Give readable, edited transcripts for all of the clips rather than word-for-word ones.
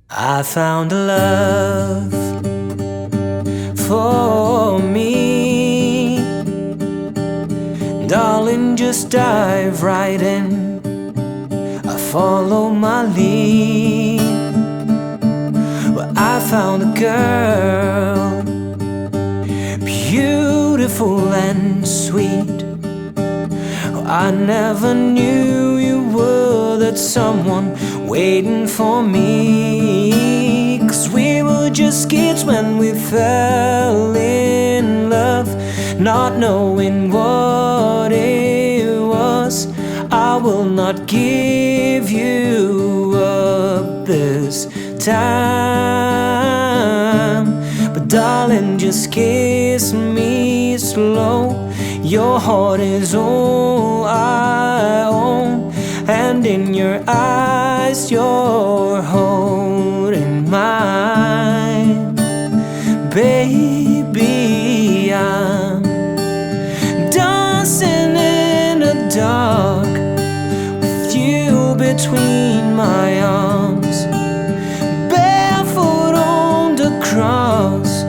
I found a love for me. Darling, just dive right in. I follow my lead. Well, I found a girl, beautiful and sweet. I never knew you were that someone waiting for me. 'Cause we were just kids when we fell in love, not knowing what it was. I will not give you up this time, but darling, just kiss me slow. Your heart is all I own, and in your eyes you're holding mine. Baby, I'm dancing in the dark with you between my arms, barefoot on the cross,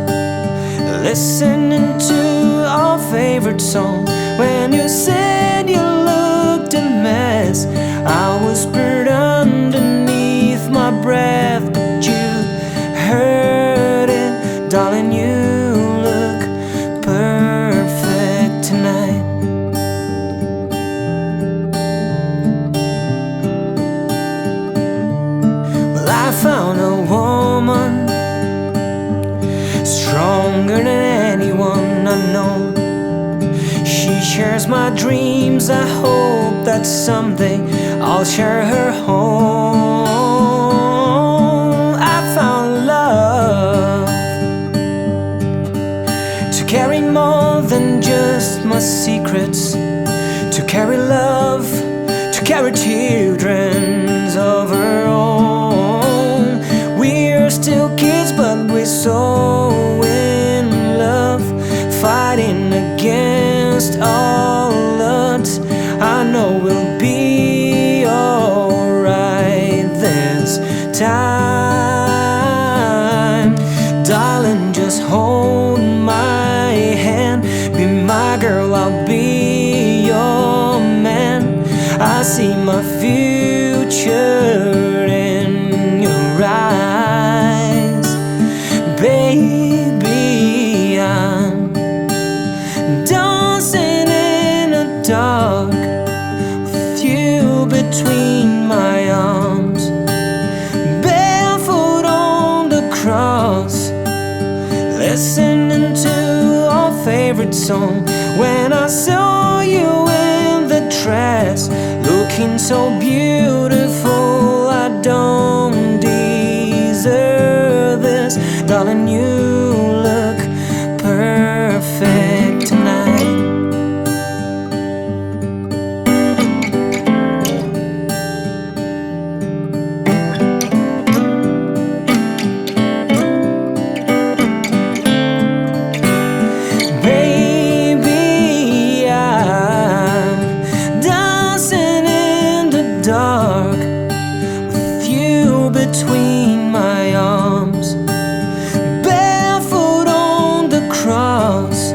listening to our favorite song. When you said you looked a mess, I whispered underneath my breath, but you heard it. Darling, you look perfect tonight. Well, I found a woman stronger than anyone I know. She shares my dreams. I hope that someday I'll share her home. I found love to carry more than just my secrets, to carry love, to carry children's of her own. We're still kids, but we're so in love, fighting against all odds. I know we'll be alright this time. Darling, just hold my hand. Be my girl, I'll be your man. I see my future in your eyes. Baby, I'm dancing in the dark with you between my arms, barefoot on the cross, listening to our favorite song. When I saw you in the dress, looking so beautiful, I don't deserve this. Darling, you look perfect tonight. Baby, I'm dancing in the dark with you between my arms, barefoot on the cross,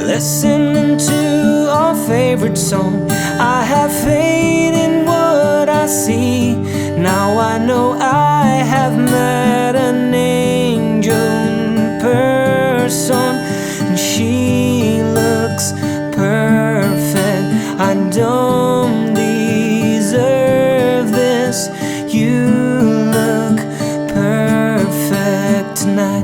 listening to our favorite song. I have faith in what I see. Now I know I have met an angel in person, and she looks perfect. I don't deserve this. You look perfect tonight.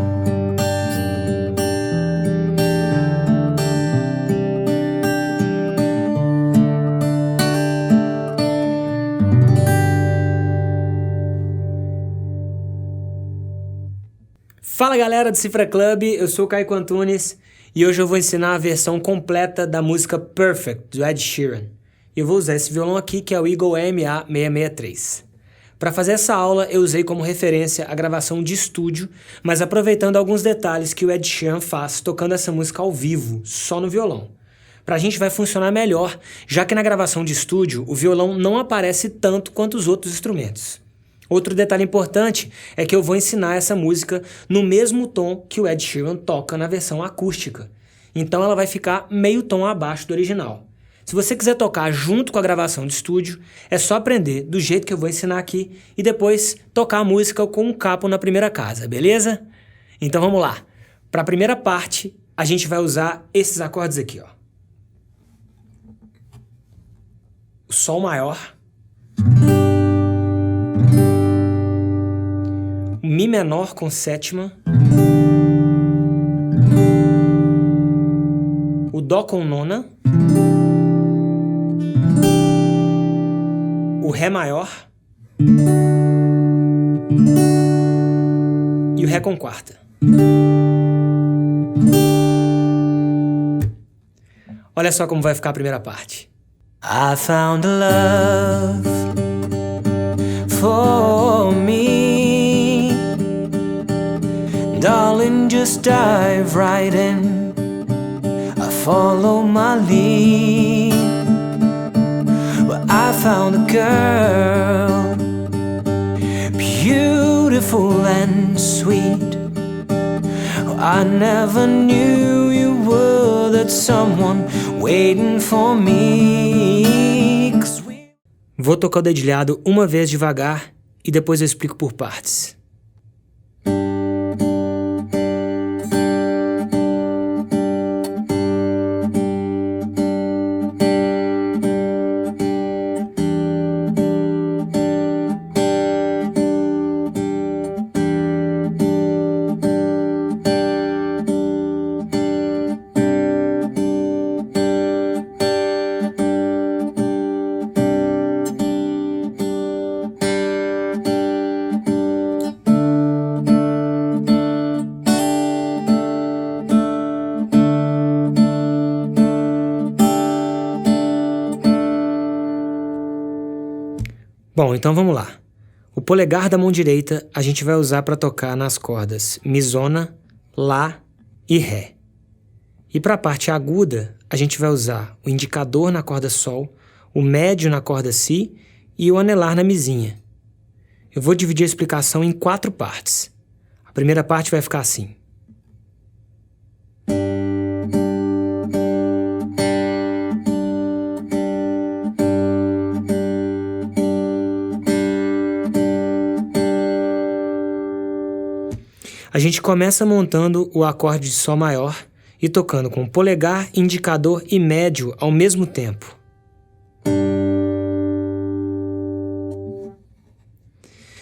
Fala galera do Cifra Club, eu sou o Caio Antunes e hoje eu vou ensinar a versão completa da música Perfect do Ed Sheeran. E eu vou usar esse violão aqui que é o Eagle MA663. Para fazer essa aula eu usei como referência a gravação de estúdio, mas aproveitando alguns detalhes que o Ed Sheeran faz tocando essa música ao vivo, só no violão. Pra gente vai funcionar melhor, já que na gravação de estúdio o violão não aparece tanto quanto os outros instrumentos. Outro detalhe importante é que eu vou ensinar essa música no mesmo tom que o Ed Sheeran toca na versão acústica. Então ela vai ficar meio tom abaixo do original. Se você quiser tocar junto com a gravação de estúdio, é só aprender do jeito que eu vou ensinar aqui e depois tocar a música com um capo na primeira casa, beleza? Então vamos lá. Para a primeira parte, a gente vai usar esses acordes aqui, ó. O Sol maior, o Mi menor com sétima, o Dó com nona, o Ré maior e o Ré com quarta. Olha só como vai ficar a primeira parte. I found a love for me. Darling, just dive right in. I follow my lead. Well, I found a girl, beautiful and sweet. I never knew you were that someone waiting for me. Vou tocar o dedilhado uma vez devagar e depois eu explico por partes. Bom, então vamos lá. O polegar da mão direita a gente vai usar para tocar nas cordas Mizona, Lá e Ré. E para a parte aguda, a gente vai usar o indicador na corda Sol, o médio na corda Si e o anelar na Mizinha. Eu vou dividir a explicação em 4 partes. A primeira parte vai ficar assim. A gente começa montando o acorde de Sol maior e tocando com polegar, indicador e médio ao mesmo tempo.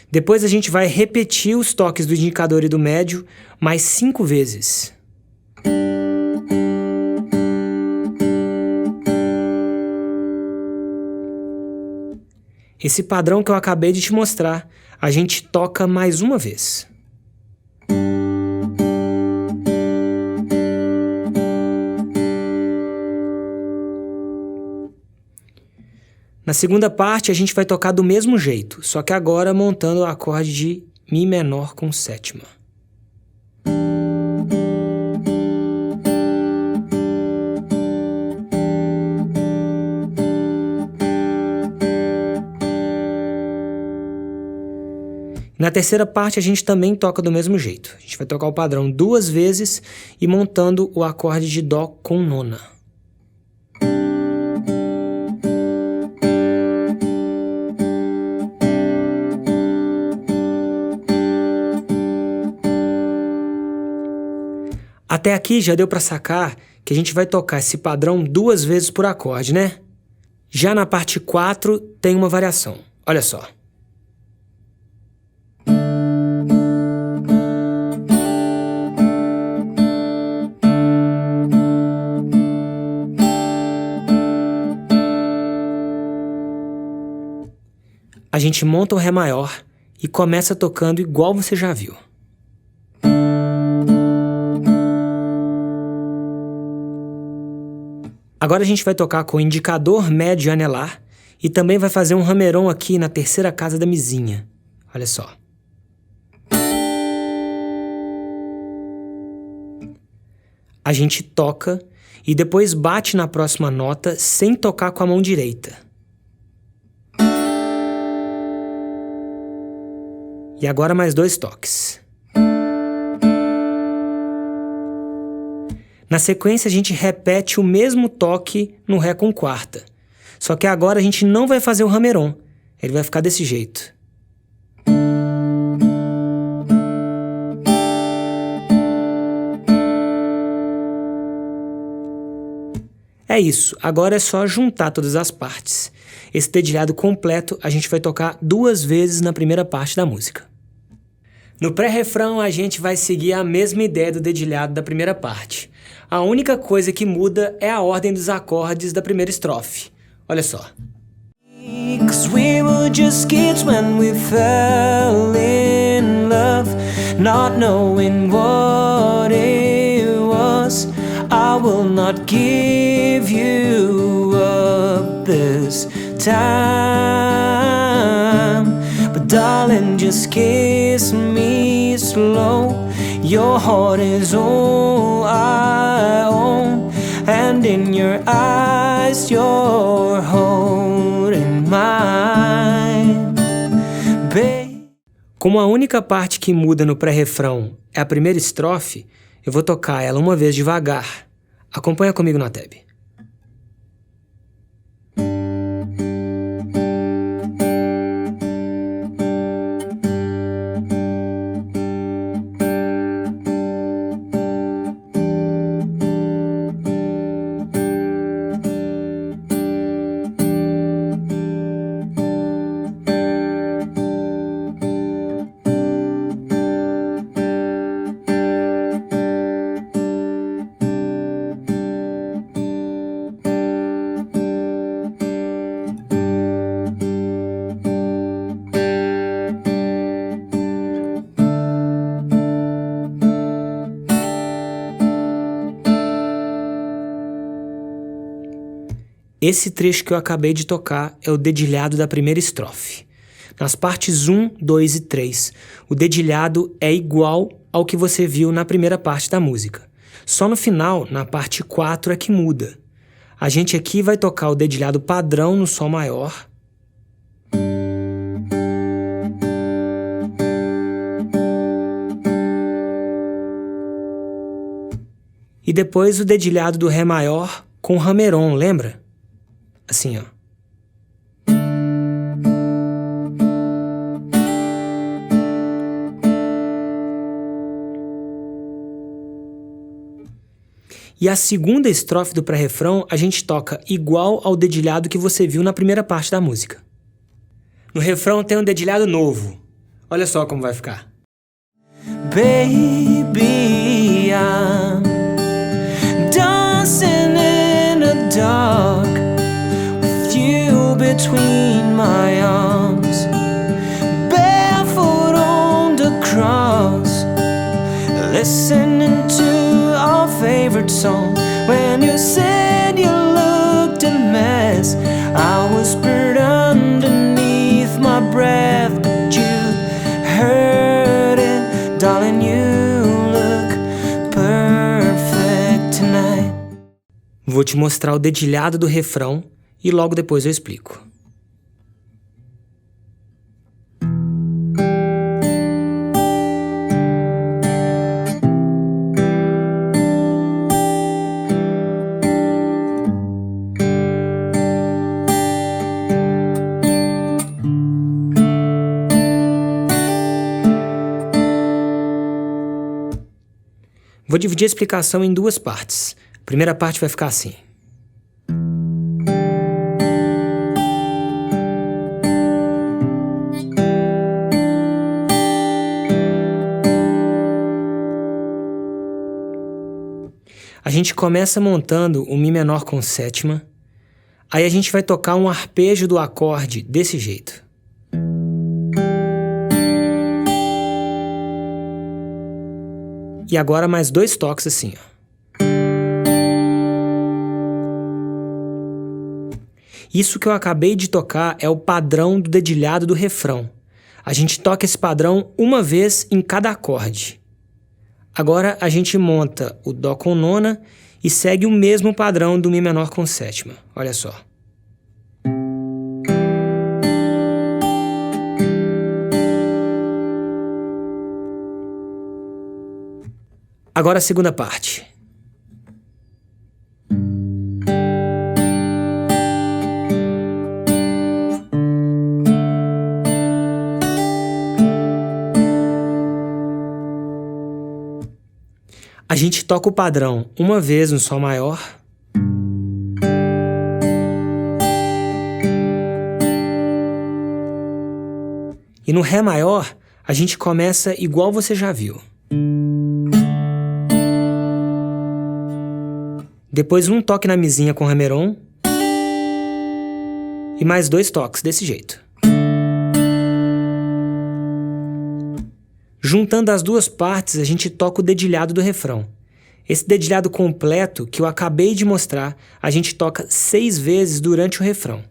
Depois a gente vai repetir os toques do indicador e do médio mais 5 vezes. Esse padrão que eu acabei de te mostrar, a gente toca mais uma vez. Na segunda parte, a gente vai tocar do mesmo jeito, só que agora montando o acorde de Mi menor com sétima. Na terceira parte, a gente também toca do mesmo jeito. A gente vai tocar o padrão 2 vezes e montando o acorde de Dó com nona. Até aqui já deu para sacar que a gente vai tocar esse padrão 2 vezes por acorde, né? Já na parte 4 tem uma variação. Olha só. A gente monta o Ré maior e começa tocando igual você já viu. Agora a gente vai tocar com o indicador médio e anelar e também vai fazer um hammer-on aqui na terceira casa da Mizinha. Olha só. A gente toca e depois bate na próxima nota sem tocar com a mão direita. E agora mais 2 toques. Na sequência, a gente repete o mesmo toque no Ré com quarta. Só que agora a gente não vai fazer o hammer-on. Ele vai ficar desse jeito. É isso, agora é só juntar todas as partes. Esse dedilhado completo a gente vai tocar 2 vezes na primeira parte da música. No pré-refrão a gente vai seguir a mesma ideia do dedilhado da primeira parte. A única coisa que muda é a ordem dos acordes da primeira estrofe. Olha só. 'Cause we were just kids when we fell in love, not knowing what it was. I will not give you up this time, but darling, just kiss me slow. Your heart is all I own, and in your eyes you're holding mine, babe. Como a única parte que muda no pré-refrão é a primeira estrofe, eu vou tocar ela uma vez devagar. Acompanha comigo na tab. Esse trecho que eu acabei de tocar é o dedilhado da primeira estrofe. Nas partes 1, 2 e 3, o dedilhado é igual ao que você viu na primeira parte da música. Só no final, na parte 4, é que muda. A gente aqui vai tocar o dedilhado padrão no Sol maior. E depois o dedilhado do Ré maior com hammer-on, lembra? Assim, ó. E a segunda estrofe do pré-refrão a gente toca igual ao dedilhado que você viu na primeira parte da música. No refrão tem um dedilhado novo. Olha só como vai ficar. Baby, I'm dancing in the dark with you between my arms, barefoot on the cross, listening to our favorite song. When you said you looked a mess, I whispered underneath my breath, but you heard it, darling, you look perfect tonight. Vou te mostrar o dedilhado do refrão e logo depois eu explico. Vou dividir a explicação em duas partes. A primeira parte vai ficar assim. A gente começa montando o Mi menor com sétima, aí a gente vai tocar um arpejo do acorde desse jeito. E agora mais 2 toques assim, ó. Isso que eu acabei de tocar é o padrão do dedilhado do refrão. A gente toca esse padrão uma vez em cada acorde. Agora a gente monta o Dó com nona e segue o mesmo padrão do Mi menor com sétima. Olha só. Agora a segunda parte. A gente toca o padrão uma vez no Sol maior. E no Ré maior, a gente começa igual você já viu. Depois um toque na mizinha com Remeron. E mais 2 toques desse jeito. Juntando as duas partes, a gente toca o dedilhado do refrão. Esse dedilhado completo que eu acabei de mostrar, a gente toca 6 vezes durante o refrão.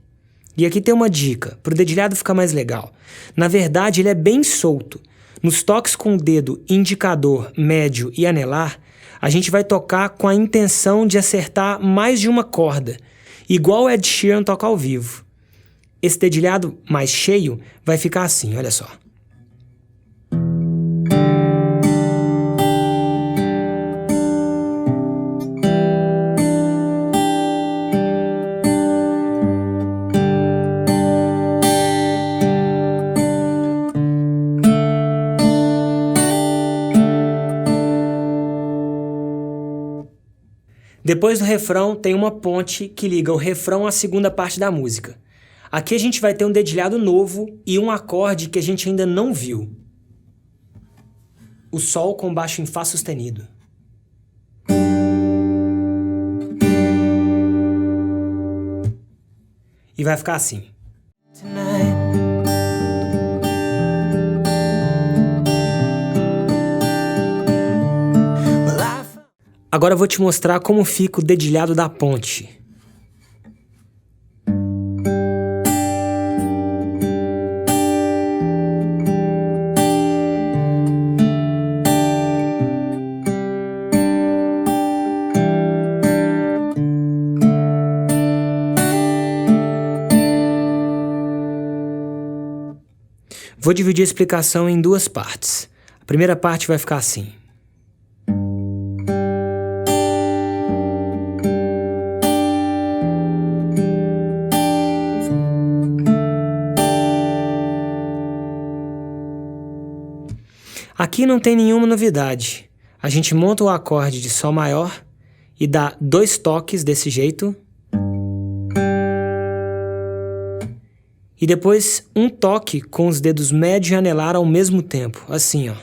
E aqui tem uma dica, para o dedilhado ficar mais legal. Na verdade, ele é bem solto. Nos toques com o dedo indicador, médio e anelar, a gente vai tocar com a intenção de acertar mais de uma corda, igual o Ed Sheeran toca ao vivo. Esse dedilhado mais cheio vai ficar assim, olha só. Depois do refrão, tem uma ponte que liga o refrão à segunda parte da música. Aqui a gente vai ter um dedilhado novo e um acorde que a gente ainda não viu. O Sol com baixo em Fá sustenido. E vai ficar assim. Agora eu vou te mostrar como fica o dedilhado da ponte. Vou dividir a explicação em 2 partes. A primeira parte vai ficar assim. Aqui não tem nenhuma novidade. A gente monta o acorde de Sol maior e dá 2 toques desse jeito. E depois um toque com os dedos médio e anelar ao mesmo tempo, assim, ó.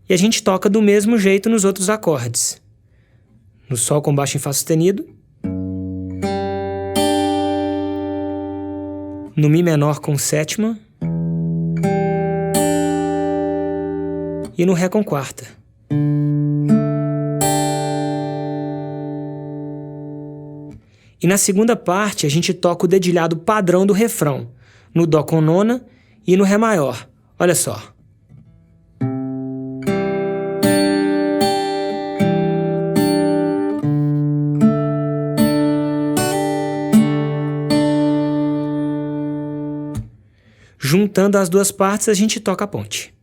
E a gente toca do mesmo jeito nos outros acordes. No Sol com baixo em Fá sustenido. No Mi menor com sétima. E no Ré com quarta. E na segunda parte a gente toca o dedilhado padrão do refrão, no Dó com nona e no Ré maior. Olha só. Juntando as duas partes, a gente toca a ponte.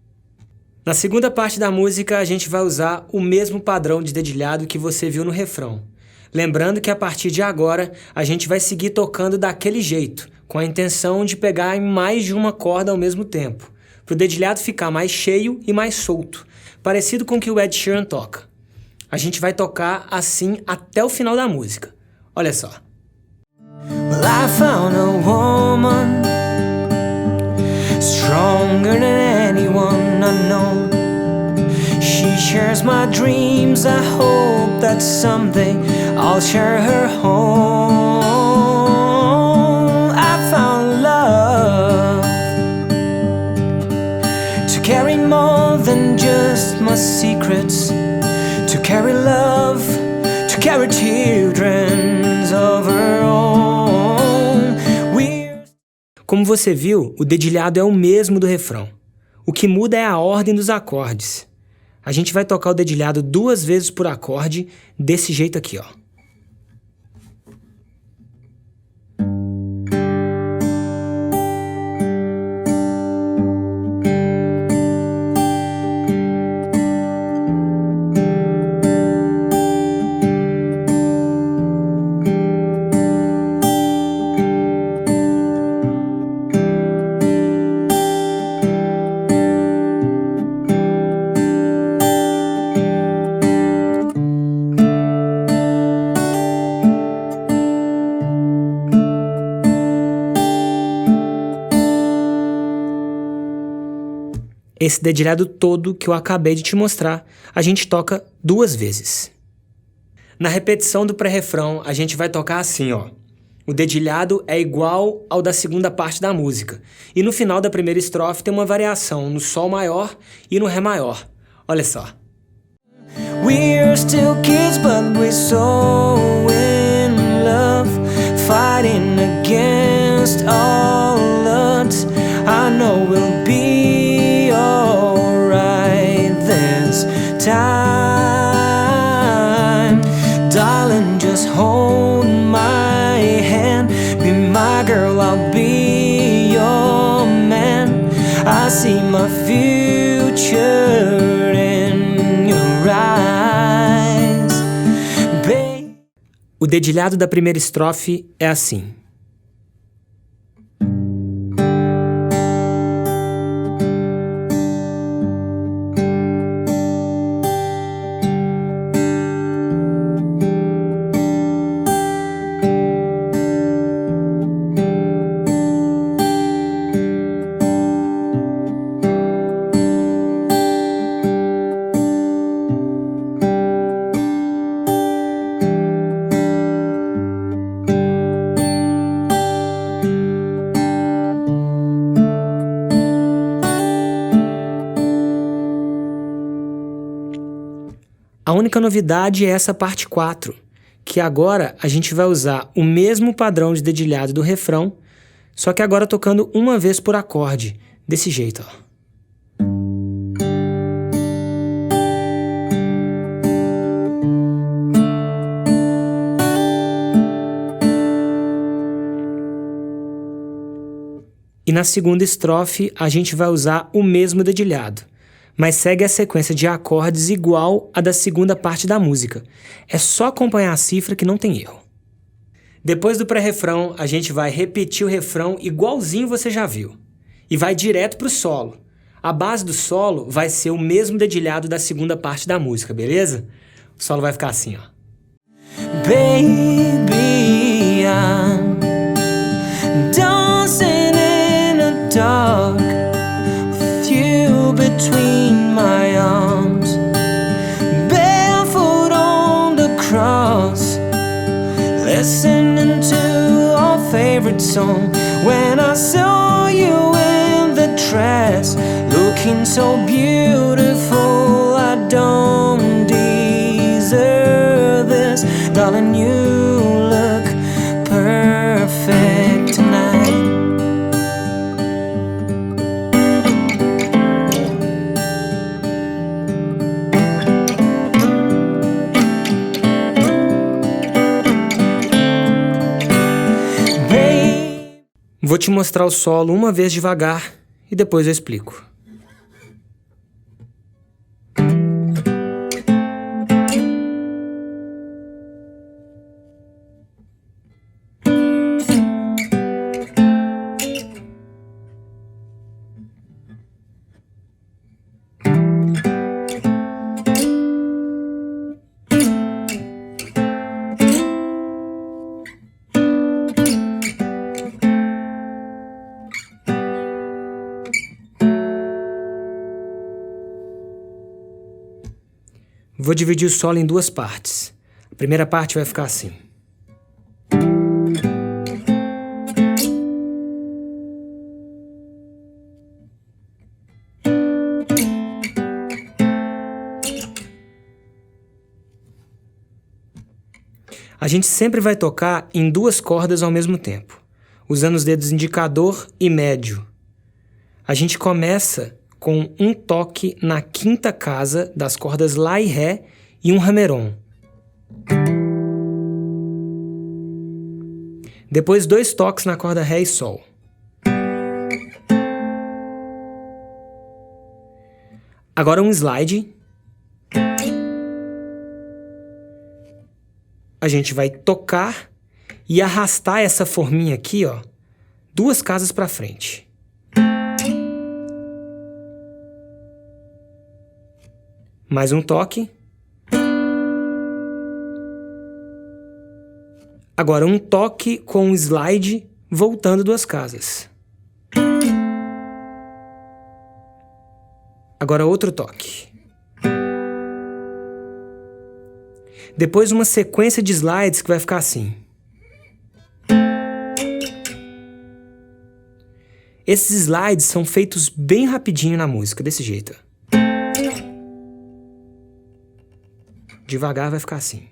Na segunda parte da música, a gente vai usar o mesmo padrão de dedilhado que você viu no refrão. Lembrando que a partir de agora, a gente vai seguir tocando daquele jeito, com a intenção de pegar em mais de uma corda ao mesmo tempo, para o dedilhado ficar mais cheio e mais solto, parecido com o que o Ed Sheeran toca. A gente vai tocar assim até o final da música. Olha só. Well, I found a woman stronger than anyone I know. She shares my dreams. I hope that someday I'll share her home. I found love to carry more than just my secrets, to carry love, to carry children's of her own. Como você viu, o dedilhado é o mesmo do refrão. O que muda é a ordem dos acordes. A gente vai tocar o dedilhado 2 vezes por acorde, desse jeito aqui, ó. esse dedilhado todo que eu acabei de te mostrar, a gente toca 2 vezes. Na repetição do pré-refrão, a gente vai tocar assim, ó. O dedilhado é igual ao da segunda parte da música. E no final da primeira estrofe tem uma variação no Sol maior e no Ré maior. Olha só. We're still kids, but we're so in love, fighting against all odds. I know we'll be alright this time. Darling, just hold my hand. Be my girl, I'll be your man. I see my future in your eyes, babe. O dedilhado da primeira estrofe é assim. A única novidade é essa parte 4, que agora a gente vai usar o mesmo padrão de dedilhado do refrão, só que agora tocando uma vez por acorde, desse jeito, ó. E na segunda estrofe a gente vai usar o mesmo dedilhado, mas segue a sequência de acordes igual a da segunda parte da música. É só acompanhar a cifra que não tem erro. Depois do pré-refrão, a gente vai repetir o refrão igualzinho você já viu. E vai direto pro solo. A base do solo vai ser o mesmo dedilhado da segunda parte da música, beleza? O solo vai ficar assim, ó. Baby, I'm dancing in the dark, between my arms, barefoot on the cross, listening to our favorite song. When I saw you in the dress, looking so beautiful, I don't deserve this. Darling, you look perfect tonight. Vou te mostrar o solo uma vez devagar e depois eu explico. Vou dividir o solo em 2 partes. A primeira parte vai ficar assim. A gente sempre vai tocar em 2 cordas ao mesmo tempo, usando os dedos indicador e médio. A gente começa com um toque na quinta casa das cordas Lá e Ré e um hammer-on. Depois 2 toques na corda Ré e Sol. Agora um slide. A gente vai tocar e arrastar essa forminha aqui, ó, 2 casas para frente. Mais um toque. Agora um toque com um slide voltando 2 casas. Agora outro toque. Depois uma sequência de slides que vai ficar assim. Esses slides são feitos bem rapidinho na música, desse jeito. Devagar vai ficar assim.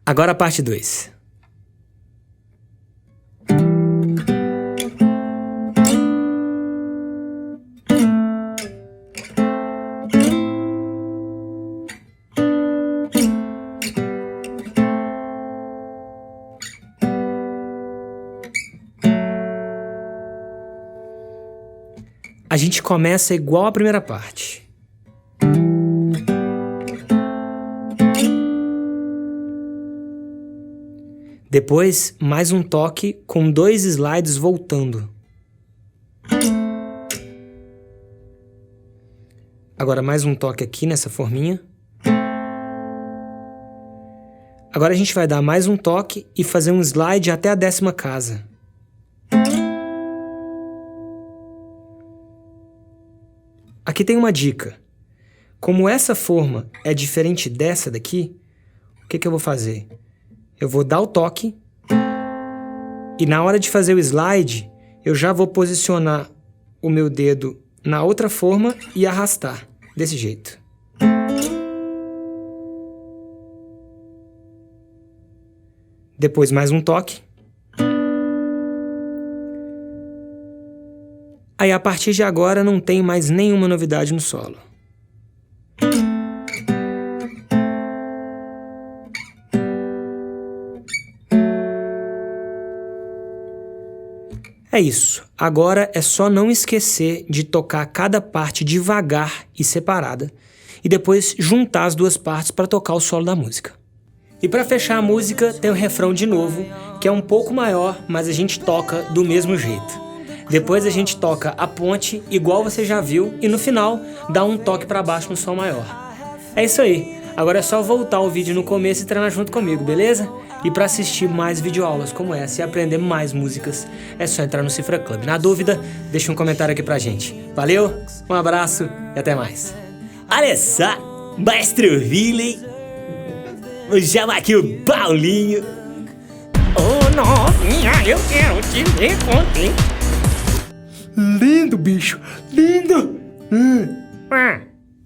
Agora a parte 2. A gente começa igual a primeira parte. Depois, mais um toque com 2 slides voltando. Agora mais um toque aqui nessa forminha. Agora a gente vai dar mais um toque e fazer um slide até a 10ª casa. Aqui tem uma dica. Como essa forma é diferente dessa daqui, o que eu vou fazer? Eu vou dar o toque e na hora de fazer o slide, eu já vou posicionar o meu dedo na outra forma e arrastar, desse jeito. Depois mais um toque. Aí a partir de agora não tem mais nenhuma novidade no solo. É isso. Agora é só não esquecer de tocar cada parte devagar e separada e depois juntar as 2 partes para tocar o solo da música. E para fechar a música tem o refrão de novo, que é um pouco maior, mas a gente toca do mesmo jeito. Depois a gente toca a ponte, igual você já viu, e no final dá um toque para baixo no som maior. É isso aí. Agora é só voltar o vídeo no começo e treinar junto comigo, beleza? E para assistir mais videoaulas como essa e aprender mais músicas, é só entrar no Cifra Club. Na dúvida, deixa um comentário aqui pra gente. Valeu, um abraço e até mais. Olha só, Maestro Ville, vou chamar aqui o Paulinho. Ô novinha, eu quero te ver contente. Lindo, bicho, lindo!